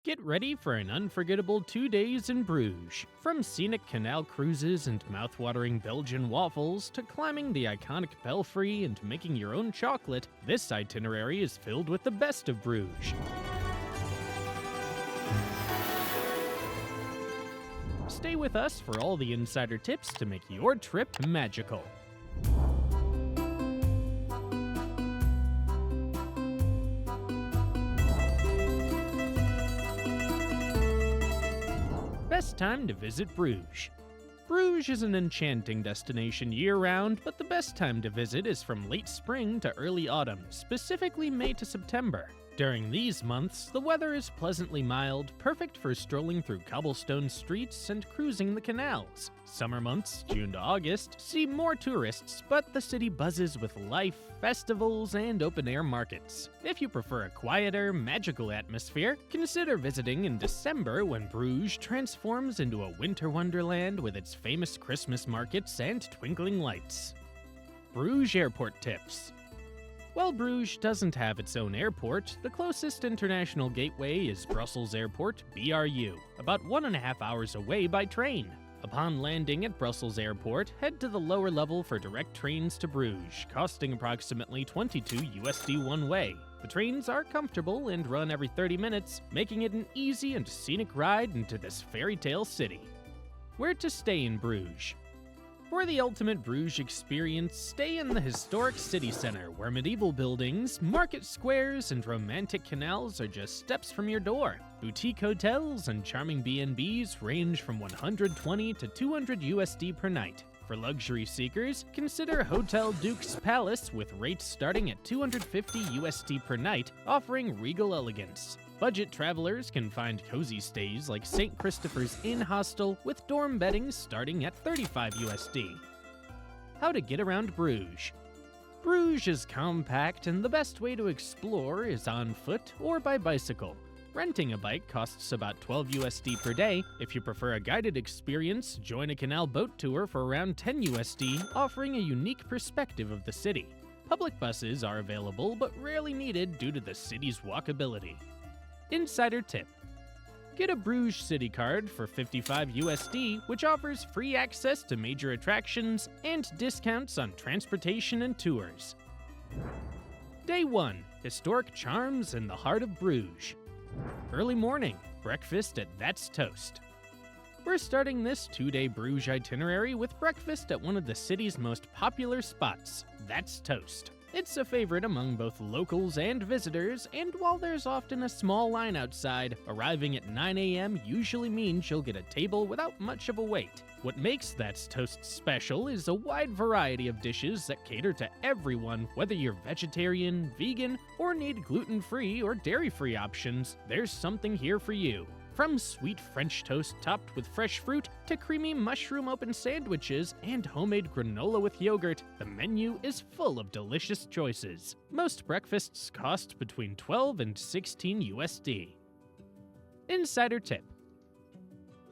Get ready for an unforgettable 2 days in Bruges. From scenic canal cruises and mouth-watering Belgian waffles to climbing the iconic belfry and making your own chocolate, this itinerary is filled with the best of Bruges. Stay with us for all the insider tips to make your trip magical. Best time to visit Bruges. Bruges is an enchanting destination year-round, but the best time to visit is from late spring to early autumn, specifically May to September. During these months, the weather is pleasantly mild, perfect for strolling through cobblestone streets and cruising the canals. Summer months, June to August, see more tourists, but the city buzzes with life, festivals, and open-air markets. If you prefer a quieter, magical atmosphere, consider visiting in December when Bruges transforms into a winter wonderland with its famous Christmas markets and twinkling lights. Bruges Airport Tips. While Bruges doesn't have its own airport, the closest international gateway is Brussels Airport, BRU, about 1.5 hours away by train. Upon landing at Brussels Airport, head to the lower level for direct trains to Bruges, costing approximately $22 one way. The trains are comfortable and run every 30 minutes, making it an easy and scenic ride into this fairytale city. Where to stay in Bruges? For the ultimate Bruges experience, stay in the historic city center, where medieval buildings, market squares, and romantic canals are just steps from your door. Boutique hotels and charming B&Bs range from $120 to $200 per night. For luxury seekers, consider Hotel Duke's Palace with rates starting at $250 per night, offering regal elegance. Budget travelers can find cozy stays like St. Christopher's Inn Hostel with dorm bedding starting at $35. How to get around Bruges. Bruges is compact, and the best way to explore is on foot or by bicycle. Renting a bike costs about $12 per day. If you prefer a guided experience, join a canal boat tour for around $10, offering a unique perspective of the city. Public buses are available but rarely needed due to the city's walkability. Insider tip. Get a Bruges City Card for $55, which offers free access to major attractions and discounts on transportation and tours. Day 1. Historic charms in the heart of Bruges. Early morning, breakfast at That's Toast. We're starting this 2-day Bruges itinerary with breakfast at one of the city's most popular spots, That's Toast. It's a favorite among both locals and visitors, and while there's often a small line outside, arriving at 9 a.m. usually means you'll get a table without much of a wait. What makes That's Toast special is a wide variety of dishes that cater to everyone, whether you're vegetarian, vegan, or need gluten-free or dairy-free options, there's something here for you. From sweet French toast topped with fresh fruit to creamy mushroom open sandwiches and homemade granola with yogurt, the menu is full of delicious choices. Most breakfasts cost between $12 and $16. Insider tip.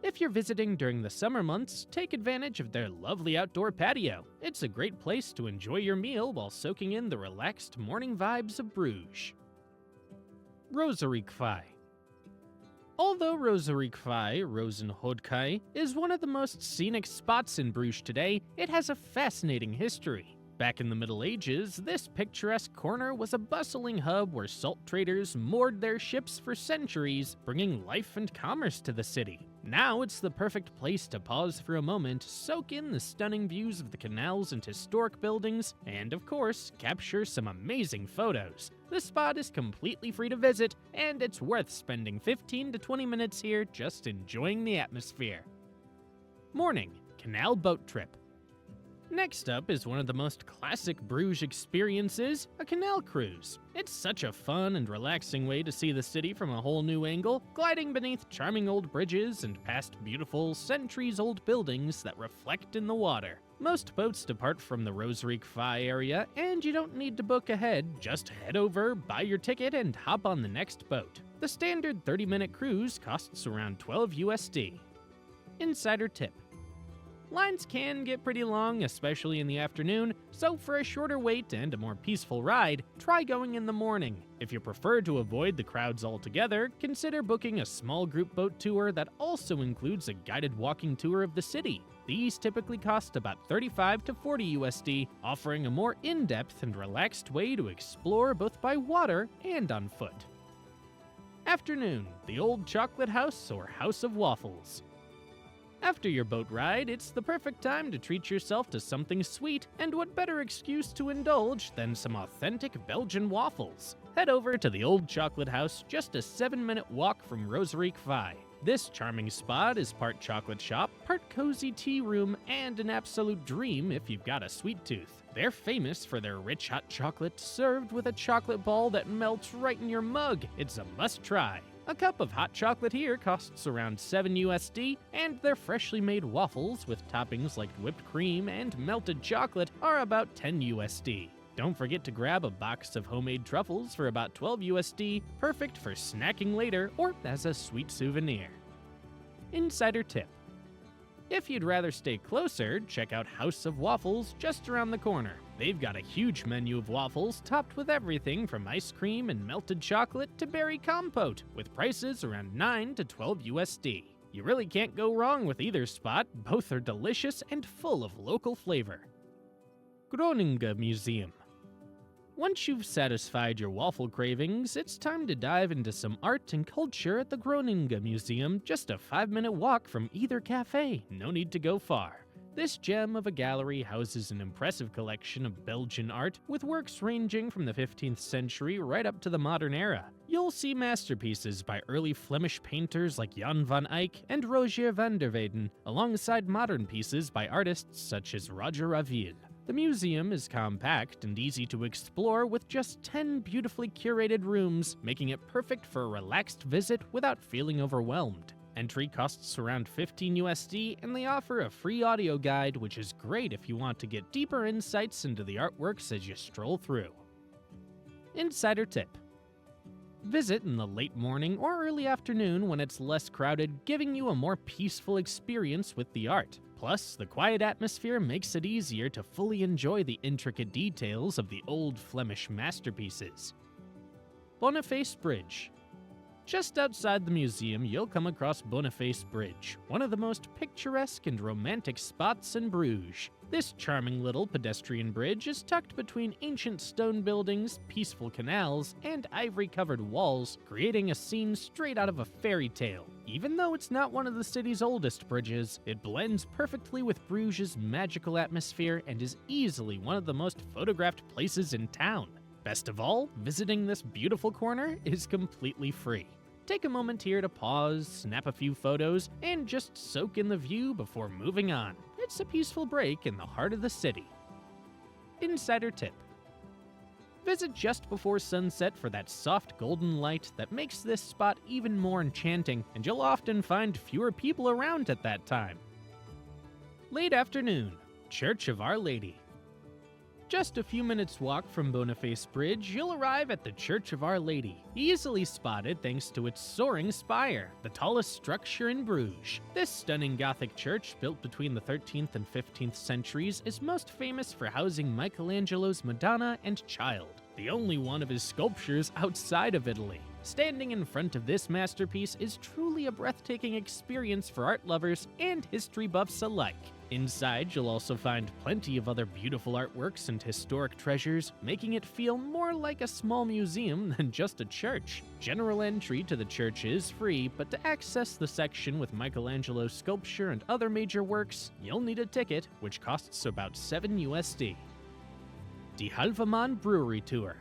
If you're visiting during the summer months, take advantage of their lovely outdoor patio. It's a great place to enjoy your meal while soaking in the relaxed morning vibes of Bruges. Rozenhoekvij. Although Rozenhoekvij, Rozenhoekvij, is one of the most scenic spots in Bruges today, it has a fascinating history. Back in the Middle Ages, this picturesque corner was a bustling hub where salt traders moored their ships for centuries, bringing life and commerce to the city. Now it's the perfect place to pause for a moment, soak in the stunning views of the canals and historic buildings, and of course, capture some amazing photos. The spot is completely free to visit, and it's worth spending 15 to 20 minutes here just enjoying the atmosphere. Morning, canal boat trip. Next up is one of the most classic Bruges experiences, a canal cruise. It's such a fun and relaxing way to see the city from a whole new angle, gliding beneath charming old bridges and past beautiful, centuries-old buildings that reflect in the water. Most boats depart from the Rozenhoekvij area, and you don't need to book ahead, just head over, buy your ticket, and hop on the next boat. The standard 30-minute cruise costs around $12. Insider tip. Lines can get pretty long, especially in the afternoon, so for a shorter wait and a more peaceful ride, try going in the morning. If you prefer to avoid the crowds altogether, consider booking a small group boat tour that also includes a guided walking tour of the city. These typically cost about 35 to 40 USD, offering a more in-depth and relaxed way to explore both by water and on foot. Afternoon, the Old Chocolate House or House of Waffles. After your boat ride, it's the perfect time to treat yourself to something sweet, and what better excuse to indulge than some authentic Belgian waffles? Head over to the Old Chocolate House, just a 7-minute walk from Rozerik Vai. This charming spot is part chocolate shop, part cozy tea room, and an absolute dream if you've got a sweet tooth. They're famous for their rich hot chocolate served with a chocolate ball that melts right in your mug. It's a must-try. A cup of hot chocolate here costs around 7 USD, and their freshly made waffles with toppings like whipped cream and melted chocolate are about 10 USD. Don't forget to grab a box of homemade truffles for about 12 USD, perfect for snacking later or as a sweet souvenir. Insider tip: if you'd rather stay closer, check out House of Waffles just around the corner. They've got a huge menu of waffles topped with everything from ice cream and melted chocolate to berry compote, with prices around 9 to 12 USD. You really can't go wrong with either spot, both are delicious and full of local flavor. Groningen Museum. Once you've satisfied your waffle cravings, it's time to dive into some art and culture at the Groningen Museum, just a 5-minute walk from either cafe, no need to go far. This gem of a gallery houses an impressive collection of Belgian art, with works ranging from the 15th century right up to the modern era. You'll see masterpieces by early Flemish painters like Jan van Eyck and Rogier van der Weyden, alongside modern pieces by artists such as Roger Ravel. The museum is compact and easy to explore with just 10 beautifully curated rooms, making it perfect for a relaxed visit without feeling overwhelmed. Entry costs around 15 USD, and they offer a free audio guide, which is great if you want to get deeper insights into the artworks as you stroll through. Insider tip: visit in the late morning or early afternoon when it's less crowded, giving you a more peaceful experience with the art. Plus, the quiet atmosphere makes it easier to fully enjoy the intricate details of the old Flemish masterpieces. Boniface Bridge. Just outside the museum, you'll come across Boniface Bridge, one of the most picturesque and romantic spots in Bruges. This charming little pedestrian bridge is tucked between ancient stone buildings, peaceful canals, and ivory-covered walls, creating a scene straight out of a fairy tale. Even though it's not one of the city's oldest bridges, it blends perfectly with Bruges' magical atmosphere and is easily one of the most photographed places in town. Best of all, visiting this beautiful corner is completely free. Take a moment here to pause, snap a few photos, and just soak in the view before moving on. It's a peaceful break in the heart of the city. Insider tip: visit just before sunset for that soft golden light that makes this spot even more enchanting, and you'll often find fewer people around at that time. Late afternoon, Church of Our Lady. Just a few minutes walk from Boniface Bridge, you'll arrive at the Church of Our Lady, easily spotted thanks to its soaring spire, the tallest structure in Bruges. This stunning Gothic church, built between the 13th and 15th centuries, is most famous for housing Michelangelo's Madonna and Child, the only one of his sculptures outside of Italy. Standing in front of this masterpiece is truly a breathtaking experience for art lovers and history buffs alike. Inside, you'll also find plenty of other beautiful artworks and historic treasures, making it feel more like a small museum than just a church. General entry to the church is free, but to access the section with Michelangelo's sculpture and other major works, you'll need a ticket, which costs about 7 USD. Die Halvemaan Brewery Tour.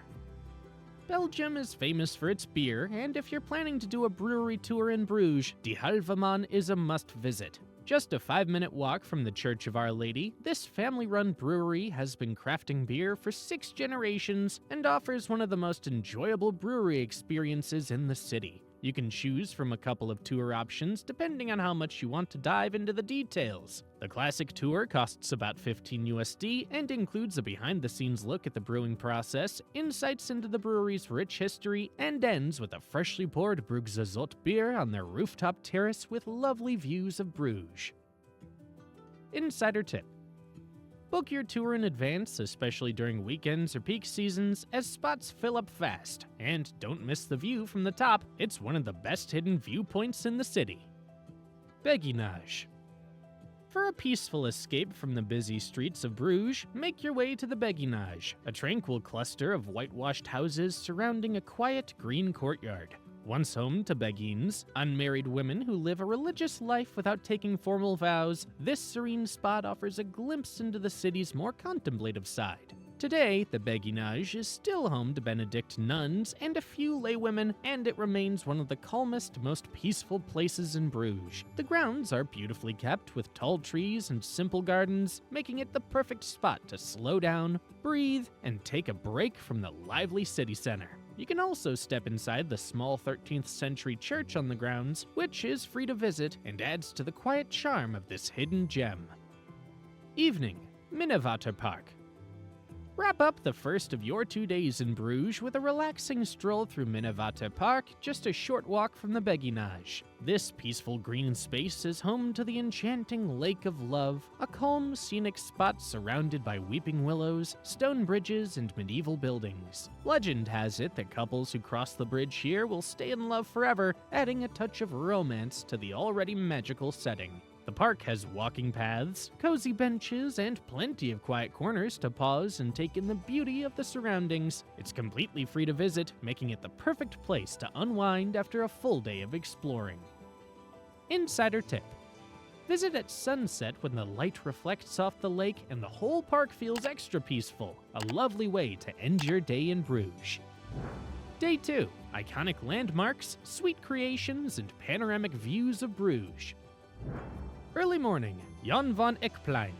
Belgium is famous for its beer, and if you're planning to do a brewery tour in Bruges, Die Halvemaan is a must-visit. Just a 5-minute walk from the Church of Our Lady, this family-run brewery has been crafting beer for 6 generations and offers one of the most enjoyable brewery experiences in the city. You can choose from a couple of tour options depending on how much you want to dive into the details. The classic tour costs about 15 USD and includes a behind-the-scenes look at the brewing process, insights into the brewery's rich history, and ends with a freshly poured BRUGES beer on their rooftop terrace with lovely views of Bruges. Insider tip: book your tour in advance, especially during weekends or peak seasons, as spots fill up fast. And don't miss the view from the top, it's one of the best hidden viewpoints in the city. Béguinage. For a peaceful escape from the busy streets of Bruges, make your way to the Béguinage, a tranquil cluster of whitewashed houses surrounding a quiet green courtyard. Once home to Béguines, unmarried women who live a religious life without taking formal vows, this serene spot offers a glimpse into the city's more contemplative side. Today, the Béguinage is still home to Benedict nuns and a few laywomen, and it remains one of the calmest, most peaceful places in Bruges. The grounds are beautifully kept with tall trees and simple gardens, making it the perfect spot to slow down, breathe, and take a break from the lively city center. You can also step inside the small 13th century church on the grounds, which is free to visit and adds to the quiet charm of this hidden gem. Evening, Minnewater Park. Wrap up the first of your 2 days in Bruges with a relaxing stroll through Minnewater Park, just a short walk from the Béguinage. This peaceful green space is home to the enchanting Lake of Love, a calm, scenic spot surrounded by weeping willows, stone bridges, and medieval buildings. Legend has it that couples who cross the bridge here will stay in love forever, adding a touch of romance to the already magical setting. The park has walking paths, cozy benches, and plenty of quiet corners to pause and take in the beauty of the surroundings. It's completely free to visit, making it the perfect place to unwind after a full day of exploring. Insider tip: visit at sunset when the light reflects off the lake and the whole park feels extra peaceful. A lovely way to end your day in Bruges. Day 2: iconic landmarks, sweet creations, and panoramic views of Bruges. Early morning, Jan van Eyckplein.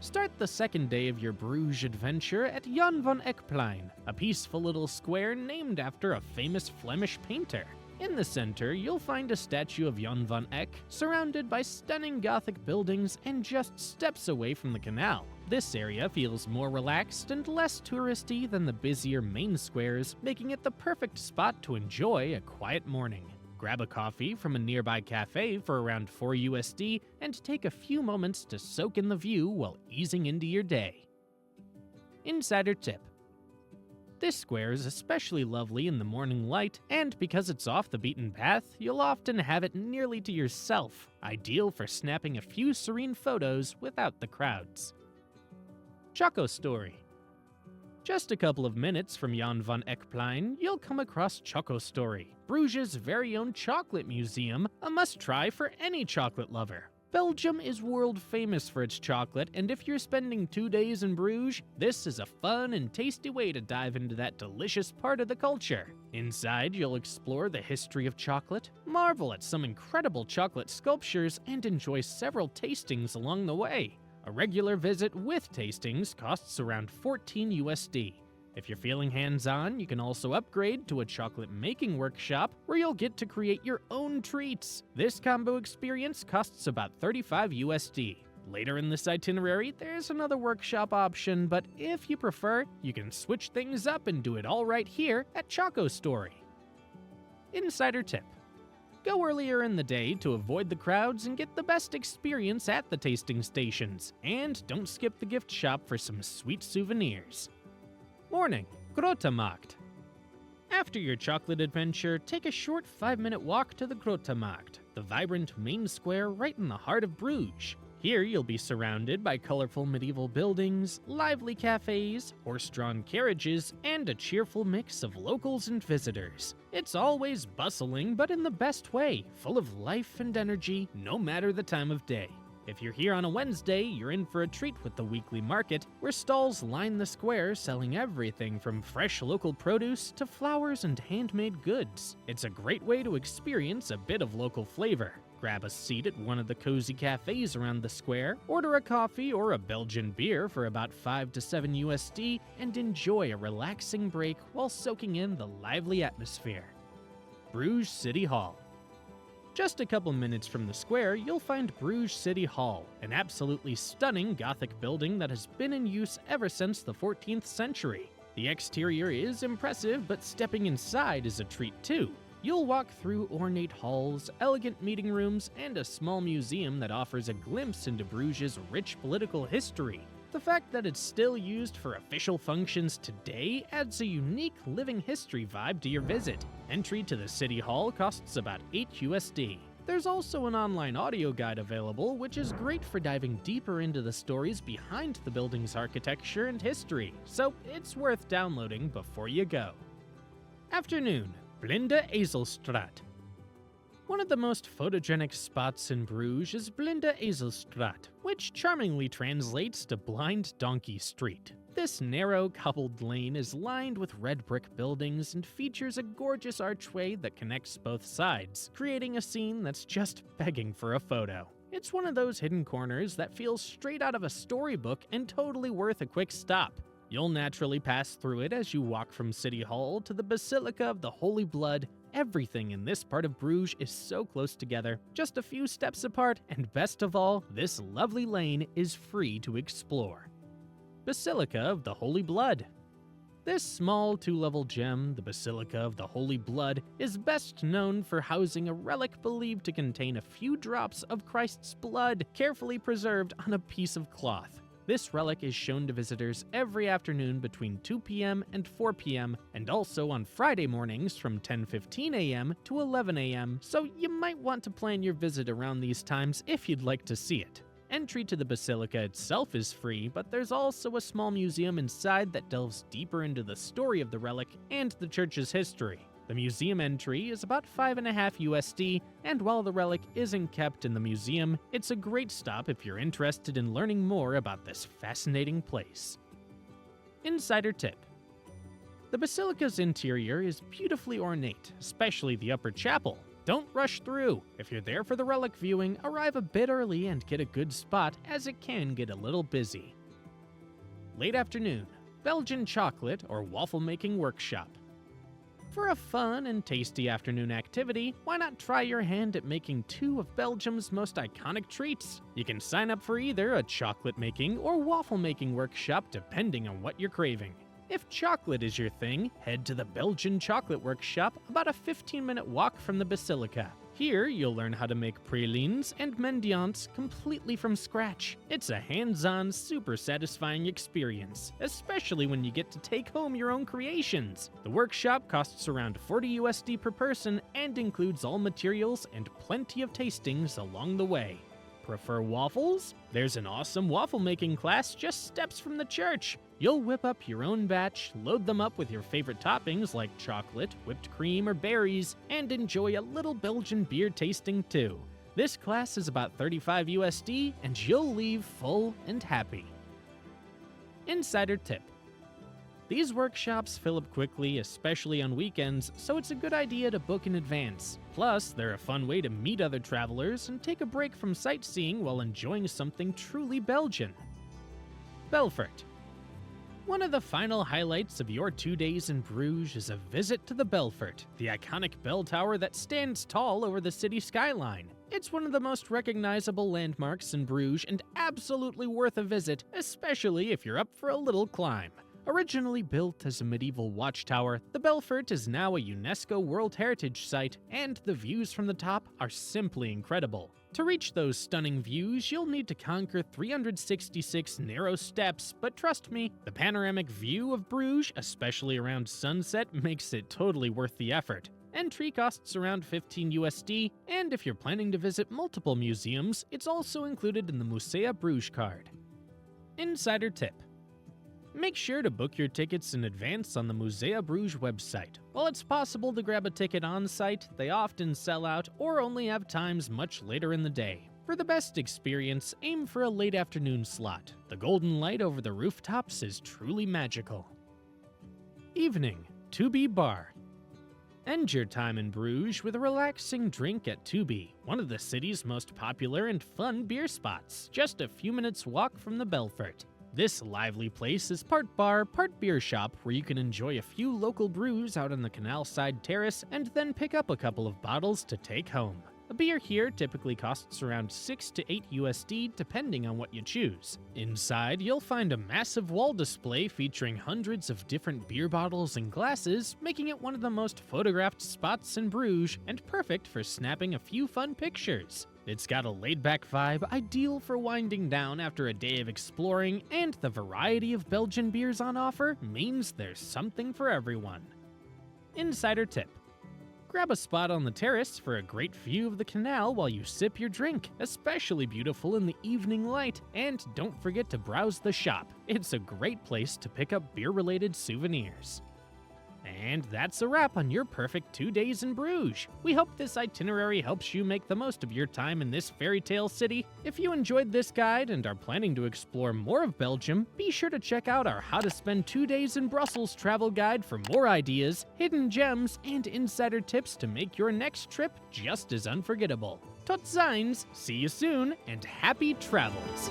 Start the second day of your Bruges adventure at Jan van Eyckplein, a peaceful little square named after a famous Flemish painter. In the center, you'll find a statue of Jan van Eyck, surrounded by stunning Gothic buildings and just steps away from the canal. This area feels more relaxed and less touristy than the busier main squares, making it the perfect spot to enjoy a quiet morning. Grab a coffee from a nearby cafe for around $4 and take a few moments to soak in the view while easing into your day. Insider tip: this square is especially lovely in the morning light, and because it's off the beaten path, you'll often have it nearly to yourself, ideal for snapping a few serene photos without the crowds. Choco Story. Just a couple of minutes from Jan van Eyckplein, you'll come across Choco Story, Bruges' very own chocolate museum, a must-try for any chocolate lover. Belgium is world famous for its chocolate, and if you're spending 2 days in Bruges, this is a fun and tasty way to dive into that delicious part of the culture. Inside, you'll explore the history of chocolate, marvel at some incredible chocolate sculptures, and enjoy several tastings along the way. A regular visit with tastings costs around $14. If you're feeling hands-on, you can also upgrade to a chocolate making workshop where you'll get to create your own treats. This combo experience costs about $35. Later in this itinerary, there's another workshop option, but if you prefer, you can switch things up and do it all right here at Choco Story. Insider tip: go earlier in the day to avoid the crowds and get the best experience at the tasting stations. And don't skip the gift shop for some sweet souvenirs. Morning, Grotemarkt. After your chocolate adventure, take a short 5-minute walk to the Grotemarkt, the vibrant main square right in the heart of Bruges. Here you'll be surrounded by colorful medieval buildings, lively cafes, horse-drawn carriages, and a cheerful mix of locals and visitors. It's always bustling, but in the best way, full of life and energy, no matter the time of day. If you're here on a Wednesday, you're in for a treat with the weekly market, where stalls line the square selling everything from fresh local produce to flowers and handmade goods. It's a great way to experience a bit of local flavor. Grab a seat at one of the cozy cafes around the square, order a coffee or a Belgian beer for about $5 to $7, and enjoy a relaxing break while soaking in the lively atmosphere. Bruges City Hall. Just a couple minutes from the square, you'll find Bruges City Hall, an absolutely stunning Gothic building that has been in use ever since the 14th century. The exterior is impressive, but stepping inside is a treat too. You'll walk through ornate halls, elegant meeting rooms, and a small museum that offers a glimpse into Bruges' rich political history. The fact that it's still used for official functions today adds a unique living history vibe to your visit. Entry to the city hall costs about $8. There's also an online audio guide available, which is great for diving deeper into the stories behind the building's architecture and history, so it's worth downloading before you go. Afternoon, Blinde Ezelstraat. One of the most photogenic spots in Bruges is Blinde Ezelstraat, which charmingly translates to Blind Donkey Street. This narrow, cobbled lane is lined with red brick buildings and features a gorgeous archway that connects both sides, creating a scene that's just begging for a photo. It's one of those hidden corners that feels straight out of a storybook and totally worth a quick stop. You'll naturally pass through it as you walk from City Hall to the Basilica of the Holy Blood. Everything in this part of Bruges is so close together, just a few steps apart, and best of all, this lovely lane is free to explore. Basilica of the Holy Blood. This small two-level gem, the Basilica of the Holy Blood, is best known for housing a relic believed to contain a few drops of Christ's blood carefully preserved on a piece of cloth. This relic is shown to visitors every afternoon between 2 p.m. and 4 p.m. and also on Friday mornings from 10:15 a.m. to 11 a.m., so you might want to plan your visit around these times if you'd like to see it. Entry to the basilica itself is free, but there's also a small museum inside that delves deeper into the story of the relic and the church's history. The museum entry is about $5.50, and while the relic isn't kept in the museum, it's a great stop if you're interested in learning more about this fascinating place. Insider tip. The basilica's interior is beautifully ornate, especially the upper chapel. Don't rush through. If you're there for the relic viewing, arrive a bit early and get a good spot, as it can get a little busy. Late afternoon, Belgian chocolate or waffle making workshop. For a fun and tasty afternoon activity, why not try your hand at making two of Belgium's most iconic treats? You can sign up for either a chocolate making or waffle making workshop depending on what you're craving. If chocolate is your thing, head to the Belgian Chocolate Workshop, about a 15-minute walk from the Basilica. Here, you'll learn how to make pralines and mendiants completely from scratch. It's a hands-on, super satisfying experience, especially when you get to take home your own creations. The workshop costs around $40 per person and includes all materials and plenty of tastings along the way. Prefer waffles? There's an awesome waffle making class just steps from the church. You'll whip up your own batch, load them up with your favorite toppings like chocolate, whipped cream, or berries, and enjoy a little Belgian beer tasting too. This class is about $35, and you'll leave full and happy. Insider tip. These workshops fill up quickly, especially on weekends, so it's a good idea to book in advance. Plus, they're a fun way to meet other travelers and take a break from sightseeing while enjoying something truly Belgian. Belfort. One of the final highlights of your 2 days in Bruges is a visit to the Belfort, the iconic bell tower that stands tall over the city skyline. It's one of the most recognizable landmarks in Bruges and absolutely worth a visit, especially if you're up for a little climb. Originally built as a medieval watchtower, the Belfort is now a UNESCO World Heritage Site, and the views from the top are simply incredible. To reach those stunning views, you'll need to conquer 366 narrow steps, but trust me, the panoramic view of Bruges, especially around sunset, makes it totally worth the effort. Entry costs around $15, and if you're planning to visit multiple museums, it's also included in the Musea Bruges card. Insider tip. Make sure to book your tickets in advance on the Musea Bruges website. While it's possible to grab a ticket on site, they often sell out or only have times much later in the day. For the best experience, aim for a late afternoon slot. The golden light over the rooftops is truly magical. Evening, To Bar. End your time in Bruges with a relaxing drink at To, one of the city's most popular and fun beer spots, just a few minutes walk from the Belfort. This lively place is part bar, part beer shop where you can enjoy a few local brews out on the canal side terrace and then pick up a couple of bottles to take home. A beer here typically costs around 6 to 8 USD depending on what you choose. Inside, you'll find a massive wall display featuring hundreds of different beer bottles and glasses, making it one of the most photographed spots in Bruges and perfect for snapping a few fun pictures. It's got a laid-back vibe, ideal for winding down after a day of exploring, and the variety of Belgian beers on offer means there's something for everyone. Insider tip: grab a spot on the terrace for a great view of the canal while you sip your drink, especially beautiful in the evening light, and don't forget to browse the shop. It's a great place to pick up beer-related souvenirs. And that's a wrap on your perfect 2 days in Bruges. We hope this itinerary helps you make the most of your time in this fairy tale city. If you enjoyed this guide and are planning to explore more of Belgium, be sure to check out our How to Spend 2 Days in Brussels travel guide for more ideas, hidden gems, and insider tips to make your next trip just as unforgettable. Tot ziens, see you soon, and happy travels!